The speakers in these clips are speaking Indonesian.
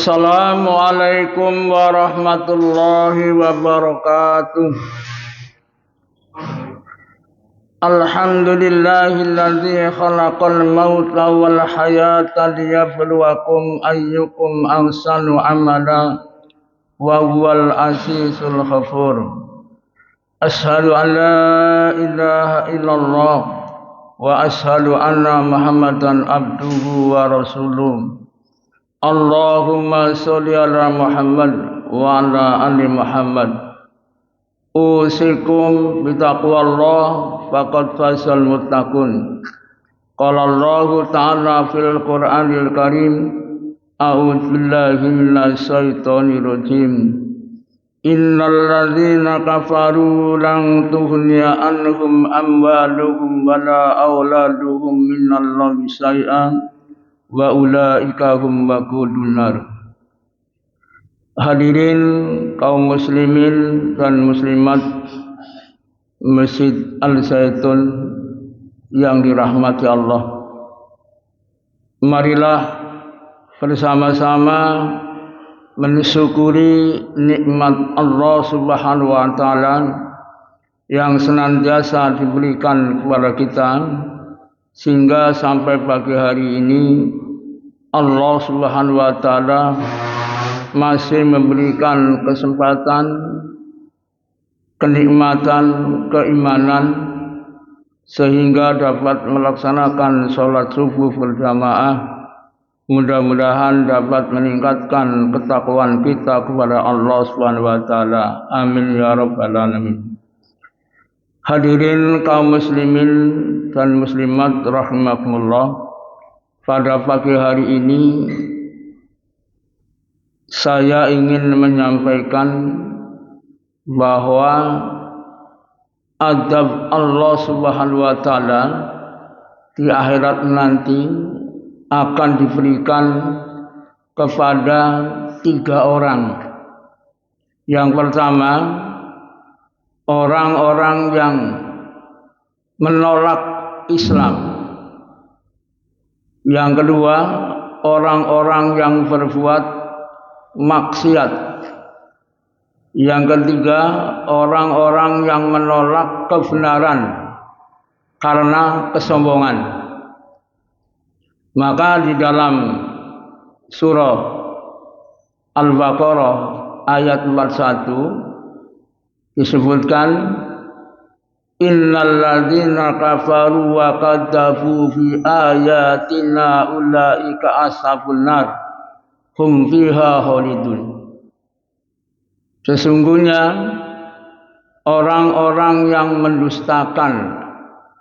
Assalamualaikum warahmatullahi wabarakatuh. Alhamdulillahilladzi khalaqal mauta wal hayata liyabluwakum ayyukum ahsanu amala wa huwal azizul ghafur. Asyhadu an la ilaha illallah wa asyhadu anna Muhammadan abduhu wa rasuluh. Allahumma sholli ala Muhammad wa ala ali Muhammad. Usikum bitaqwallah faqad fazal muttaqun. Qala Allah ta'ala fil Qur'anil Karim, a'udzu billahi minasy syaithanir rajim. Innal ladzina kafaru lan tughniya anhum amwaluhum wala auladuhum minallahi syai'an wa ulaika hum waqudun nar. Hadirin kaum muslimin dan muslimat Masjid Al-Zaitun yang dirahmati Allah, marilah bersama-sama mensyukuri nikmat Allah Subhanahu wa taala yang senantiasa diberikan kepada kita, sehingga sampai pagi hari ini Allah Subhanahu wa taala masih memberikan kesempatan, kenikmatan, keimanan sehingga dapat melaksanakan sholat subuh berjamaah. Mudah-mudahan dapat meningkatkan ketakwaan kita kepada Allah Subhanahu wa taala. Amin ya rabbal alamin. Hadirin kaum muslimin dan muslimat rahimakumullah, pada pagi hari ini saya ingin menyampaikan bahwa adab Allah Subhanahu wa taala di akhirat nanti akan diberikan kepada 3 orang. Yang pertama, orang-orang yang menolak Islam. Yang kedua, orang-orang yang berbuat maksiat. Yang ketiga, orang-orang yang menolak kebenaran karena kesombongan. Maka di dalam surah Al-Baqarah ayat 41 disebutkan, innal ladzina kafaru wa kadzabu fi ayatina ulaika ashabun nar hum fiha khalidun. Sesungguhnya orang-orang yang mendustakan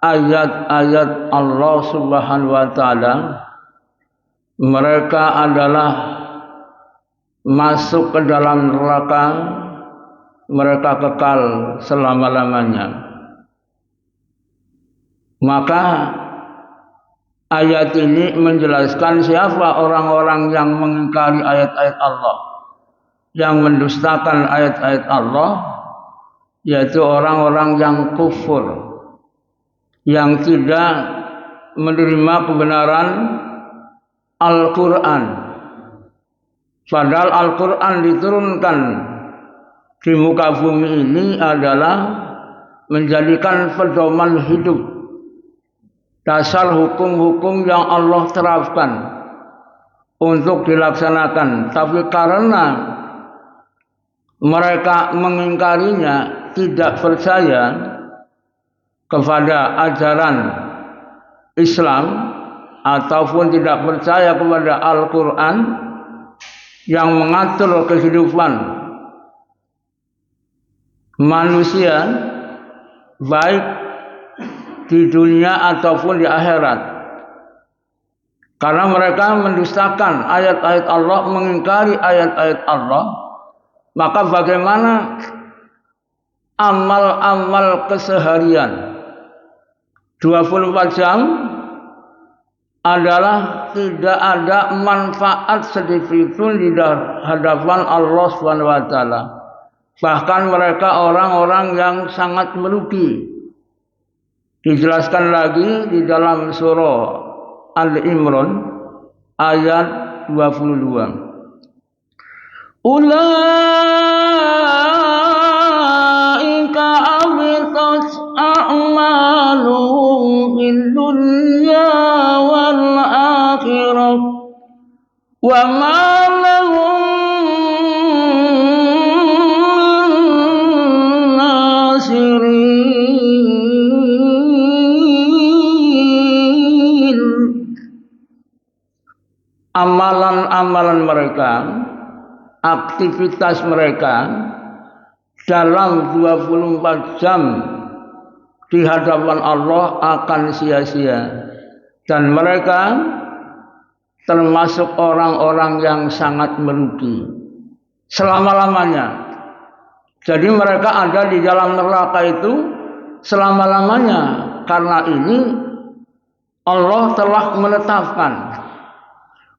ayat-ayat Allah Subhanahu wa taala, mereka adalah masuk ke dalam neraka, mereka kekal selama-lamanya. Maka ayat ini menjelaskan siapa orang-orang yang mengingkari ayat-ayat Allah, yang mendustakan ayat-ayat Allah, yaitu orang-orang yang kufur, yang tidak menerima kebenaran Al-Quran. Padahal Al-Quran diturunkan di muka bumi ini adalah menjadikan pedoman hidup, dasar hukum-hukum yang Allah terapkan untuk dilaksanakan. Tapi karena mereka mengingkarinya, tidak percaya kepada ajaran Islam ataupun tidak percaya kepada Al-Quran yang mengatur kehidupan manusia baik di dunia ataupun di akhirat. Karena mereka mendustakan ayat-ayat Allah, mengingkari ayat-ayat Allah, maka bagaimana amal-amal keseharian 24 jam adalah tidak ada manfaat sedikit pun di hadapan Allah Subhanahu wa taala. Bahkan mereka orang-orang yang sangat merugi. Dijelaskan lagi di dalam surah Al-Imran ayat 22. Ulaika habitat a'maluhum fid dunya wal akhirah wa ma lahum min nasirin. Amalan-amalan mereka, aktivitas mereka dalam 24 jam di hadapan Allah akan sia-sia, dan mereka termasuk orang-orang yang sangat merugi selama-lamanya. Jadi mereka ada di dalam neraka itu selama-lamanya. Karena ini Allah telah menetapkan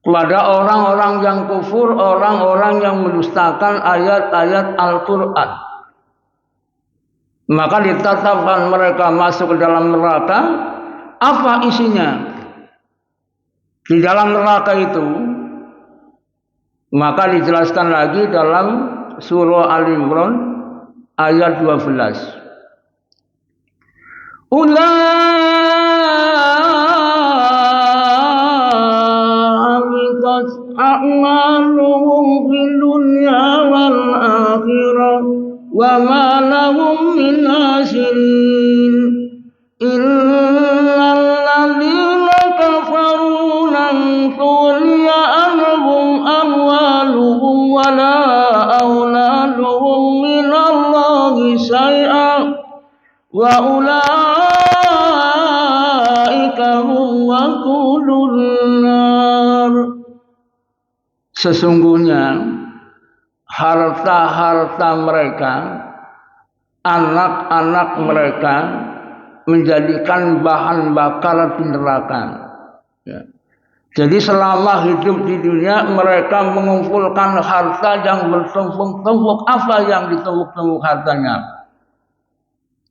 kepada orang-orang yang kufur, orang-orang yang mendustakan ayat-ayat Al-Quran, maka ditetapkan mereka masuk ke dalam neraka. Apa isinya di dalam neraka itu? Maka dijelaskan lagi dalam surah Al-Imran ayat 12. A'maluhum fid dunya wal akhirah wa ma lahum min nasirin. Innal ladzina kafaru lan tughniya anhum amwaluhum wala auladuhum minallahi syai'an wa ulaika hum waqudun nar. Sesungguhnya harta-harta mereka, anak-anak mereka menjadikan bahan bakar di neraka. Ya. Jadi selama hidup di dunia mereka mengumpulkan harta yang bertumpuk-tumpuk. Apa yang ditumpuk-tumpuk hartanya?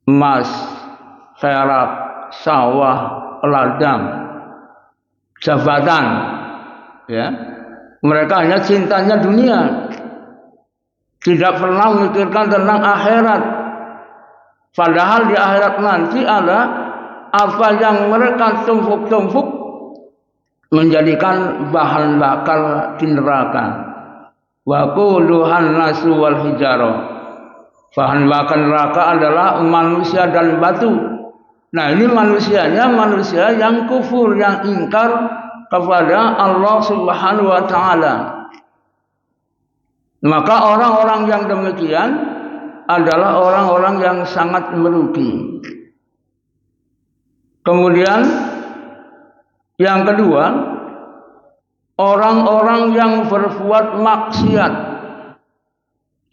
Emas, perak, sawah, ladang, jabatan. Ya. Mereka hanya cintanya dunia, tidak pernah memikirkan tentang akhirat. Padahal di akhirat nanti ada apa yang mereka tumpuk-tumpuk menjadikan bahan bakar di neraka. Wa quluhan nasu wal hijarah. Bahan bakar neraka adalah manusia dan batu. Nah, ini manusianya manusia yang kufur, yang ingkar kepada Allah Subhanahu wa taala. Maka orang-orang yang demikian adalah orang-orang yang sangat merugi. Kemudian yang kedua, orang-orang yang berbuat maksiat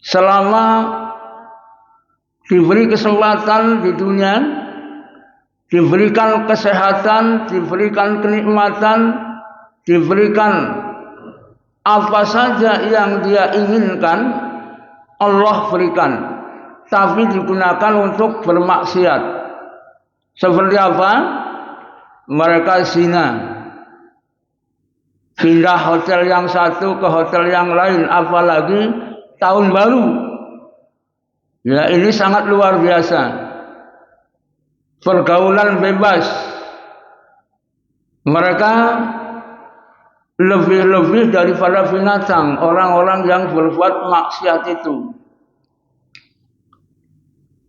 selama diberi kesempatan di dunia, diberikan kesehatan, diberikan kenikmatan, diberikan apa saja yang dia inginkan, Allah berikan, tapi digunakan untuk bermaksiat. Seperti apa? Mereka zina, pindah hotel yang satu ke hotel yang lain, apalagi tahun baru. Ya, ini sangat luar biasa. Pergaulan bebas. Mereka lebih-lebih daripada binatang, orang-orang yang berbuat maksiat itu.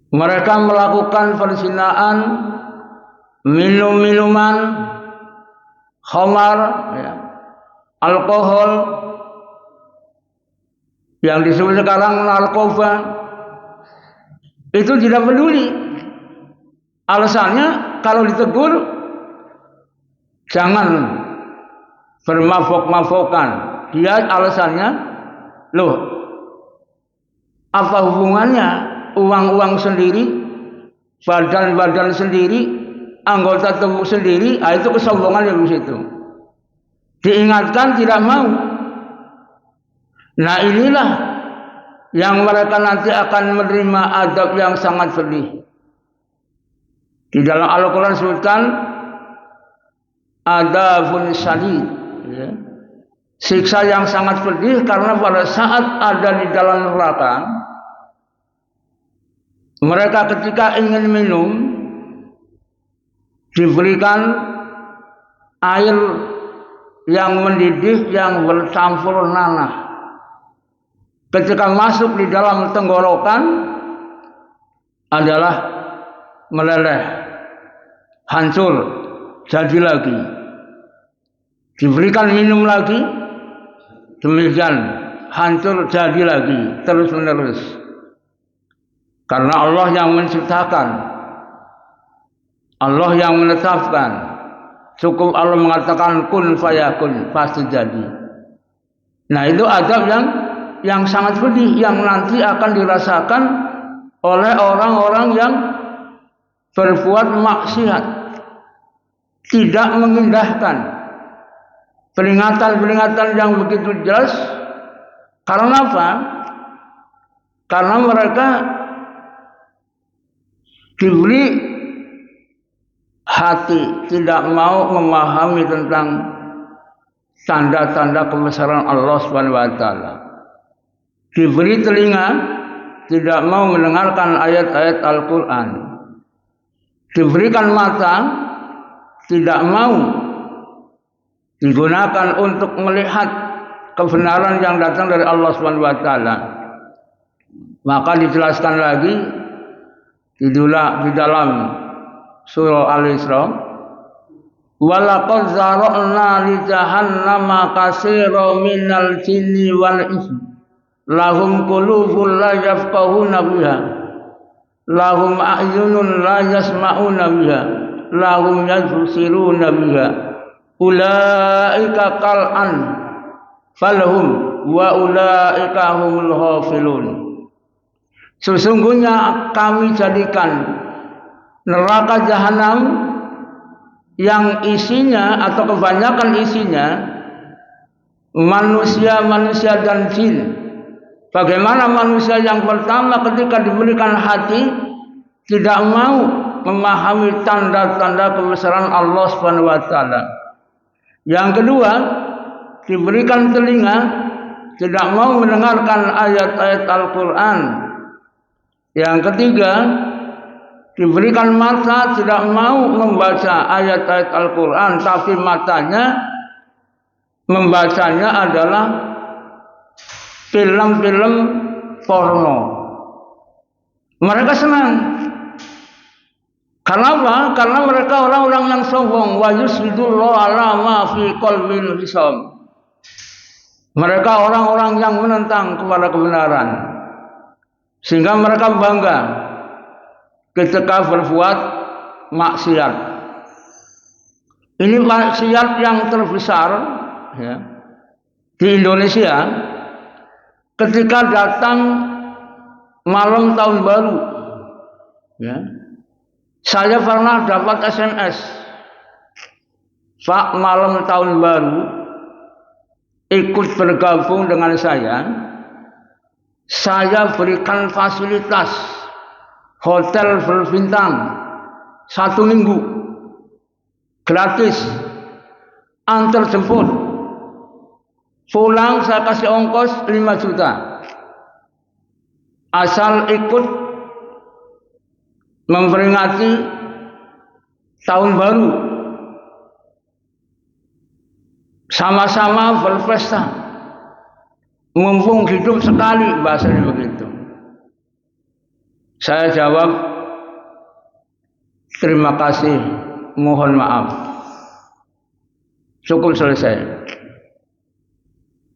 Mereka melakukan perzinaan, minum-minuman, khamar, ya, alkohol, yang disebut sekarang narkoba, itu tidak peduli. Alasannya kalau ditegur, jangan bermabok-mabokan. Dia alasannya, loh, apa hubungannya uang-uang sendiri, badan-badan sendiri, anggota tubuh sendiri? Itu kesombongan yang di situ. Diingatkan tidak mau. Nah, inilah yang mereka nanti akan menerima adab yang sangat pedih. Di dalam Al-Quran disebutkan adabun syadid, ya, siksa yang sangat pedih, karena pada saat ada di dalam neraka, mereka ketika ingin minum diberikan air yang mendidih yang bercampur nanah. Ketika masuk di dalam tenggorokan adalah meleleh, hancur, jadi lagi. Diberikan minum lagi, demikian, hancur, jadi lagi, terus menerus. Karena Allah yang menciptakan, Allah yang menetapkan. Cukup Allah mengatakan kun fayakun, pasti jadi. Nah, itu adab yang sangat pedih, yang nanti akan dirasakan oleh orang-orang yang berbuat maksiat, tidak mengindahkan peringatan-peringatan yang begitu jelas. Karena apa? Karena mereka diberi hati, tidak mau memahami tentang tanda-tanda kebesaran Allah Subhanahu wa taala. Diberi telinga, tidak mau mendengarkan ayat-ayat Al-Quran. Diberikan mata, tidak mau digunakan untuk melihat kebenaran yang datang dari Allah Subhanahu wa taala. Maka dijelaskan lagi di dalam surah Al-Isra, walaqad zara'na li jahannama katsiran minal jinni wal insi lahum qulubun la yafqahuna biha, lahum a'yunun la yasma'una biha, lahum yabsiruna biha, ulaika qal'an falhum wa ulaika humul ghafilun. Sesungguhnya kami jadikan neraka jahanam yang isinya atau kebanyakan isinya manusia dan jin. Bagaimana manusia yang pertama ketika diberikan hati tidak mau memahami tanda-tanda kebesaran Allah Subhanahu wa taala. Yang kedua, diberikan telinga, tidak mau mendengarkan ayat-ayat Al-Qur'an. Yang ketiga, diberikan mata, tidak mau membaca ayat-ayat Al-Quran, tapi matanya membacanya adalah film-film porno. Mereka senang. Karena apa? Karena mereka orang-orang yang sombong. Wa yusbidullahu ala ma fi qalbil hisab. Mereka orang-orang yang menentang kepada kebenaran, sehingga mereka bangga ketika berbuat maksiat. Ini maksiat yang terbesar ya, di Indonesia ketika datang malam tahun baru. Ya, saya pernah dapat SMS, Pak, malam tahun baru ikut bergabung dengan saya berikan fasilitas hotel berbintang 1 minggu gratis, antar jemput, pulang saya kasih ongkos 5 juta, asal ikut memperingati tahun baru, sama-sama berpesta, mumpung hidup sekali, bahasanya begitu. Saya jawab, terima kasih, mohon maaf. Cukup, selesai.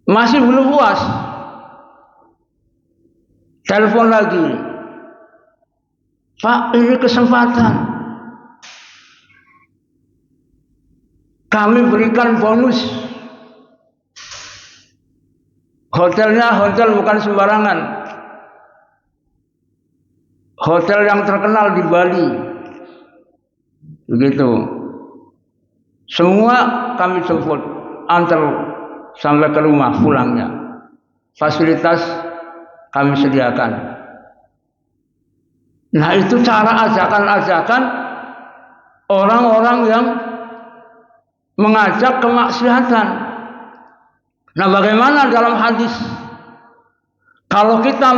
Masih belum puas. Telepon lagi. Pak, ini kesempatan. Kami berikan bonus. Hotelnya hotel bukan sembarangan. Hotel yang terkenal di Bali. Begitu. Semua kami jemput, antar sampai ke rumah pulangnya. Fasilitas kami sediakan. Nah, itu cara ajakan-ajakan orang-orang yang mengajak kemaksiatan. Nah, bagaimana dalam hadis kalau kita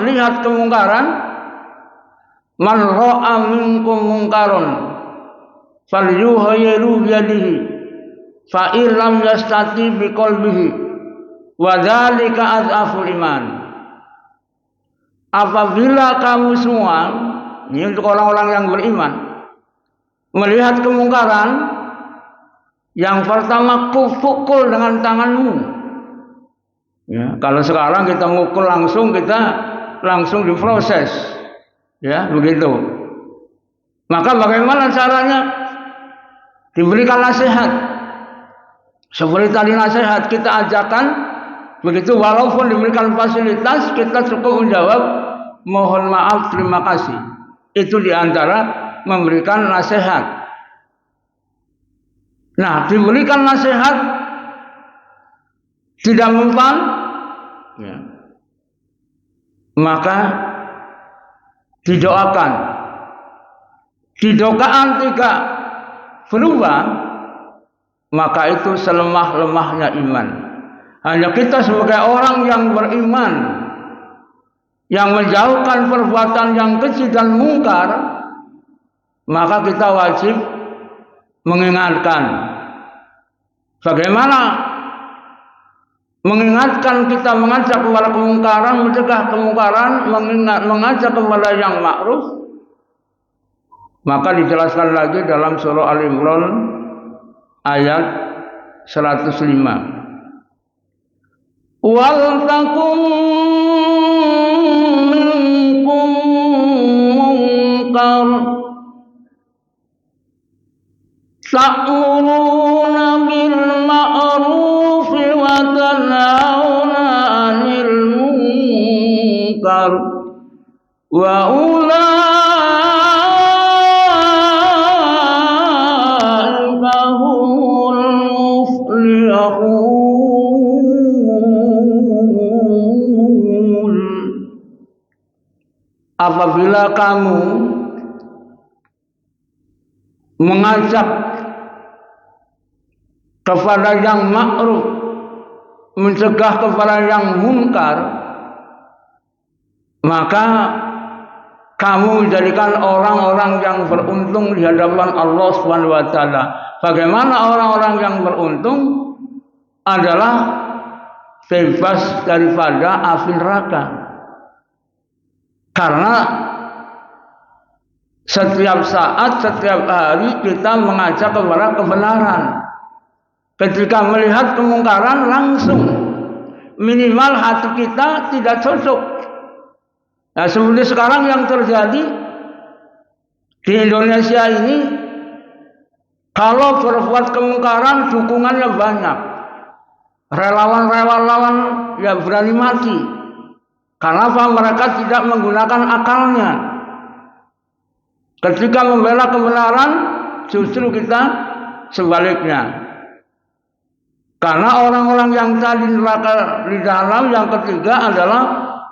melihat kemungkaran, man ra'a minkum mungkaron falyughayyiru biyadihi fa in lam yastati biqalbihi wa dzalika adhaful iman. Apabila kamu semua, ini untuk orang-orang yang beriman, melihat kemungkaran, yang pertama pukul dengan tanganmu. Ya, kalau sekarang kita mukul langsung, kita langsung diproses, ya begitu. Maka bagaimana caranya? Diberikan nasihat. Seperti tadi nasihat kita ajarkan, begitu walaupun diberikan fasilitas, kita cukup menjawab mohon maaf, terima kasih. Itu diantara memberikan nasihat. Nah, diberikan nasihat tidak mempan, ya, maka didoakan. Didoakan tidak berubah, maka itu selemah-lemahnya iman. Hanya kita sebagai orang yang beriman, yang menjauhkan perbuatan yang keji dan mungkar, maka kita wajib mengingatkan. Bagaimana mengingatkan? Kita mengajak kepada kemungkaran, mencegah kemungkaran, mengajak kepada yang ma'ruf. Maka dijelaskan lagi dalam surah Al-Imran ayat 105. Wal takum minkum munkar ta'muruna bil ma'ruf wa tanhauna 'anil munkar wa ulaika humul muflihun. Apabila kamu mengajak kepada yang ma'ruf, mencegah kepada yang munkar, maka kamu menjadikan orang-orang yang beruntung di hadapan Allah Subhanahu wa taala. Bagaimana orang-orang yang beruntung? Adalah bebas daripada api neraka. Karena setiap saat, setiap hari kita mengajak kepada kebenaran. Ketika melihat kemungkaran, langsung minimal hati kita tidak cocok. Nah, seperti sekarang yang terjadi di Indonesia ini, kalau berbuat kemungkaran dukungannya banyak. Relawan-relawan yang berani mati. Karena mereka tidak menggunakan akalnya. Ketika membela kebenaran, justru kita sebaliknya. Karena orang-orang yang tadi neraka di dalam, yang ketiga adalah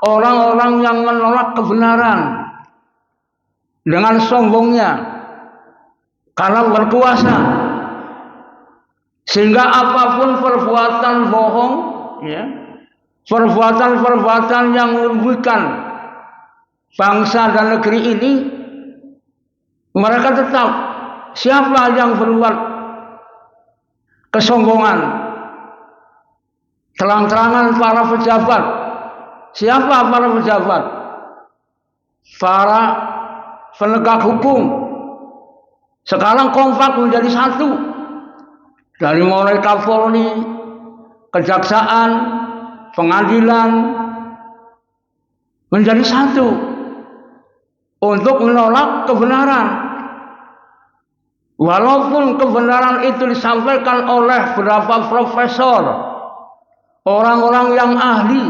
orang-orang yang menolak kebenaran dengan sombongnya karena berkuasa, sehingga apapun perbuatan bohong, ya, perbuatan-perbuatan yang merugikan bangsa dan negeri ini, mereka tetap, siapa yang berbuat kesombongan, terang-terangan para pejabat. Siapa para pejabat? Para penegak hukum. Sekarang kompak menjadi satu. Dari mulai Kapolri, kejaksaan, pengadilan, menjadi satu untuk menolak kebenaran. Walaupun kebenaran itu disampaikan oleh beberapa profesor, orang-orang yang ahli,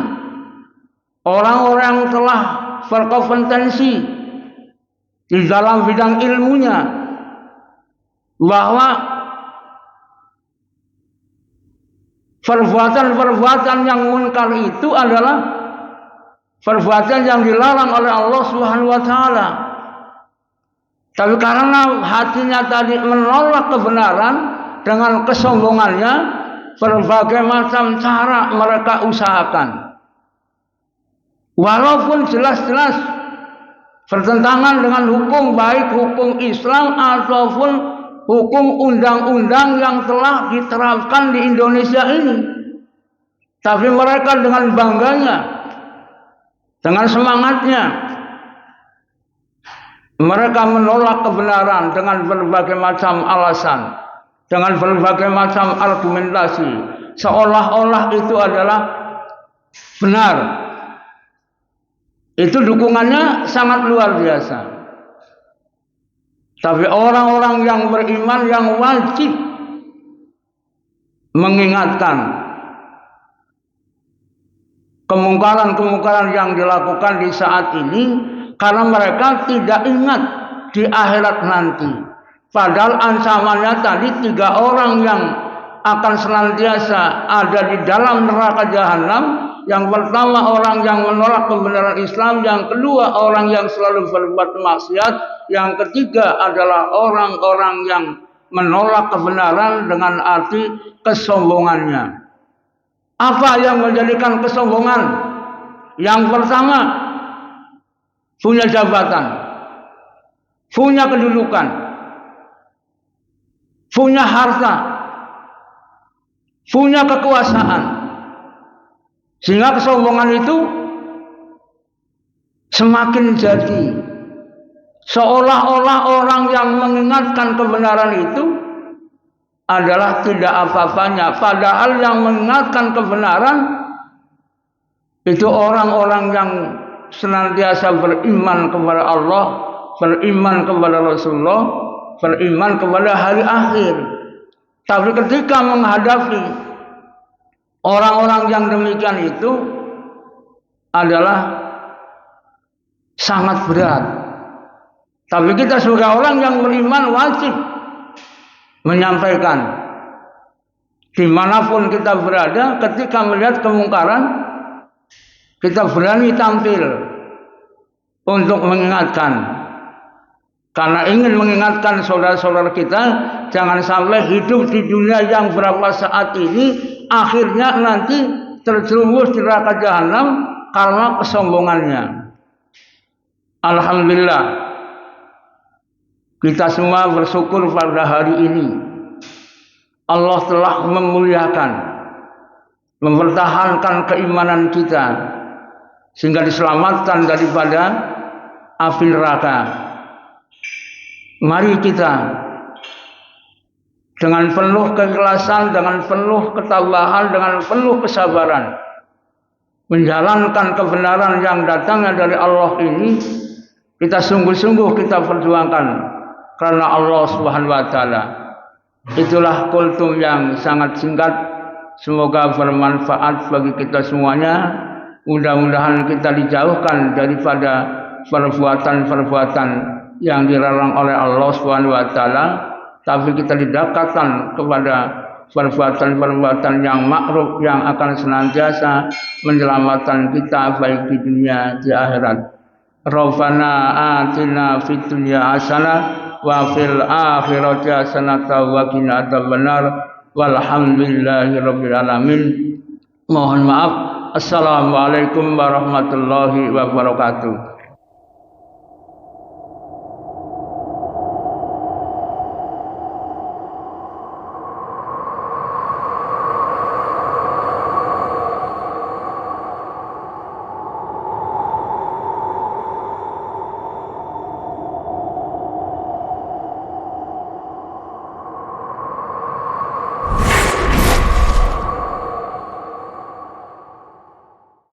orang-orang yang telah berkompetensi di dalam bidang ilmunya, bahwa perbuatan-perbuatan yang munkar itu adalah perbuatan yang dilarang oleh Allah Subhanahu wa taala. Tapi karena hatinya tadi menolak kebenaran dengan kesombongannya, berbagai macam cara mereka usahakan. Walaupun jelas-jelas bertentangan dengan hukum, baik hukum Islam ataupun hukum undang-undang yang telah diterapkan di Indonesia ini. Tapi mereka dengan bangganya, dengan semangatnya, mereka menolak kebenaran dengan berbagai macam alasan, dengan berbagai macam argumentasi, seolah-olah itu adalah benar. Itu dukungannya sangat luar biasa. Tapi orang-orang yang beriman yang wajib mengingatkan kemungkaran-kemungkaran yang dilakukan di saat ini, karena mereka tidak ingat di akhirat nanti. Padahal ancamannya tadi 3 orang yang akan senantiasa ada di dalam neraka jahanam. Yang pertama orang yang menolak kebenaran Islam, yang kedua orang yang selalu berbuat maksiat, yang ketiga adalah orang-orang yang menolak kebenaran dengan arti kesombongannya. Apa yang menjadikan kesombongan? Yang pertama, punya jabatan, punya kedudukan, punya harta, punya kekuasaan. Sehingga kesombongan itu semakin jadi seolah-olah orang yang mengingatkan kebenaran itu adalah tidak apa-apanya. Padahal yang mengingatkan kebenaran itu orang-orang yang senantiasa beriman kepada Allah, beriman kepada Rasulullah, beriman kepada hari akhir. Tapi ketika menghadapi orang-orang yang demikian itu adalah sangat berat. Tapi kita sebagai orang yang beriman wajib menyampaikan dimanapun kita berada, ketika melihat kemungkaran kita berani tampil untuk mengingatkan. Karena ingin mengingatkan saudara-saudara kita jangan sampai hidup di dunia yang berapa saat ini akhirnya nanti terjerumus di neraka jahanam karena kesombongannya. Alhamdulillah, kita semua bersyukur pada hari ini Allah telah memuliakan, mempertahankan keimanan kita sehingga diselamatkan daripada api neraka. Mari kita dengan penuh keikhlasan, dengan penuh ketabahan, dengan penuh kesabaran menjalankan kebenaran yang datangnya dari Allah ini. Kita sungguh-sungguh kita perjuangkan karena Allah Subhanahu wa taala. Itulah kultum yang sangat singkat, semoga bermanfaat bagi kita semuanya. Mudah-mudahan kita dijauhkan daripada perbuatan-perbuatan yang dilarang oleh Allah Subhanahu wa taala, tapi kita didekatkan kepada perbuatan-perbuatan yang ma'ruf yang akan senantiasa menyelamatkan kita baik di dunia di akhirat. Rabbana atina fid dunya hasanah wa fil akhirati hasanah wa qina adzabannar walhamdulillahirabbil alamin. Mohon maaf. Assalamualaikum warahmatullahi wabarakatuh.